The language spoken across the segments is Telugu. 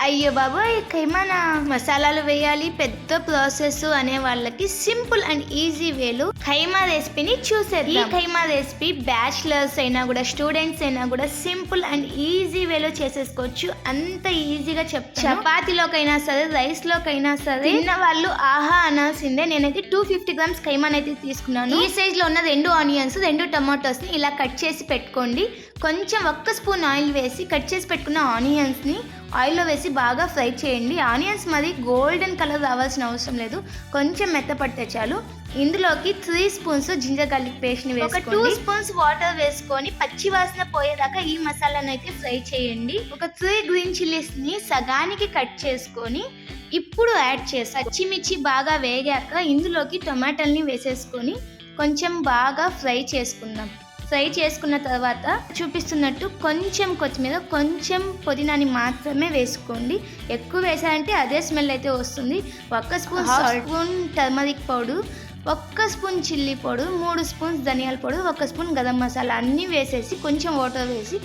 అయ్యో బాబోయ్! కైమానా మసాలాలు వేయాలి పెద్ద ప్రాసెస్ అనే వాళ్ళకి సింపుల్ అండ్ ఈజీ వేలో కైమా రెసిపీని చూసేద్దాం. ఈ కైమా రెసిపీ బ్యాచిలర్స్ అయినా కూడా స్టూడెంట్స్ అయినా కూడా సింపుల్ అండ్ ఈజీ వేలో చేసేసుకోవచ్చు. అంత ఈజీగా చెప్తాను. చపాతీలోకైనా సరే రైస్ లోకైనా సరే తిన్న వాళ్ళు ఆహా అనాల్సిందే. నేనైతే 250 గ్రామ్స్ కైమాన్ అయితే తీసుకున్నాను. ఈ సైజ్ లో ఉన్న 2 ఆనియన్స్ 2 టమాటోస్ ని ఇలా కట్ చేసి పెట్టుకోండి. కొంచెం 1 స్పూన్ ఆయిల్ వేసి కట్ చేసి పెట్టుకున్న ఆనియన్స్ ని ఆయిల్లో వేసి బాగా ఫ్రై చేయండి. ఆనియన్స్ మరి గోల్డెన్ కలర్ రావాల్సిన అవసరం లేదు, కొంచెం మెత్తపడితే చాలు. ఇందులోకి 3 స్పూన్స్ జింజర్ గార్లిక్ పేస్ట్ని వేసుకోండి. 2 స్పూన్స్ వాటర్ వేసుకొని పచ్చి వాసన పోయేదాకా ఈ మసాలాను అయితే ఫ్రై చేయండి. ఒక 3 గ్రీన్ చిల్లీస్ని సగానికి కట్ చేసుకొని ఇప్పుడు యాడ్ చేసి పచ్చిమిర్చి బాగా వేగాక ఇందులోకి టొమాటోల్ని వేసేసుకొని కొంచెం బాగా ఫ్రై చేసుకుందాం. ఫ్రై చేసుకున్న తర్వాత చూపిస్తున్నట్టు కొంచెం కొత్తిమీర కొంచెం పుదీనాని మాత్రమే వేసుకోండి. ఎక్కువ వేసారంటే అదే స్మెల్ అయితే వస్తుంది. 1 spoon spoon turmeric powder, 1 spoon chilli powder, 3 spoons ధనియాల పౌడర్, 1 స్పూన్ గరం మసాలా అన్నీ వేసేసి కొంచెం వాటర్ వేసి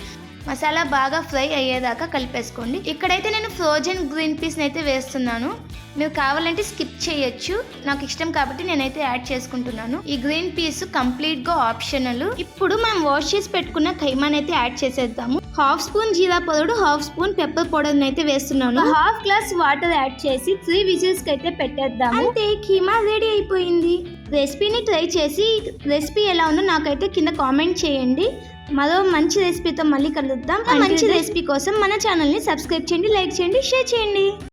మసాలా బాగా ఫ్రై అయ్యేదాకా కలిపేసుకోండి. ఇక్కడైతే నేను ఫ్రోజన్ గ్రీన్ పీస్ని అయితే వేస్తున్నాను. మీరు కావాలంటే స్కిప్ చేయొచ్చు, నాకు ఇష్టం కాబట్టి నేనైతే యాడ్ చేసుకుంటున్నాను. ఈ గ్రీన్ పీస్ కంప్లీట్గా ఆప్షనల్. ఇప్పుడు మనం వాష్ చేసి పెట్టుకున్న కైమాన్ అయితే యాడ్ చేసేద్దాము. 1/2 స్పూన్ జీరా పౌడర్, 1/2 స్పూన్ పెప్పర్ పౌడర్ని అయితే వేస్తున్నాను. 1/2 గ్లాస్ వాటర్ యాడ్ చేసి 3 విజిల్స్కి అయితే పెట్టేద్దాము. అంతే, కీమా రెడీ అయిపోయింది. రెసిపీని ట్రై చేసి రెసిపీ ఎలా ఉందో నాకైతే కింద కామెంట్ చేయండి. మరో మంచి రెసిపీతో మళ్ళీ కలుద్దాం. మంచి రెసిపీ కోసం మన ఛానల్ని సబ్స్క్రైబ్ చేయండి, లైక్ చేయండి, షేర్ చేయండి.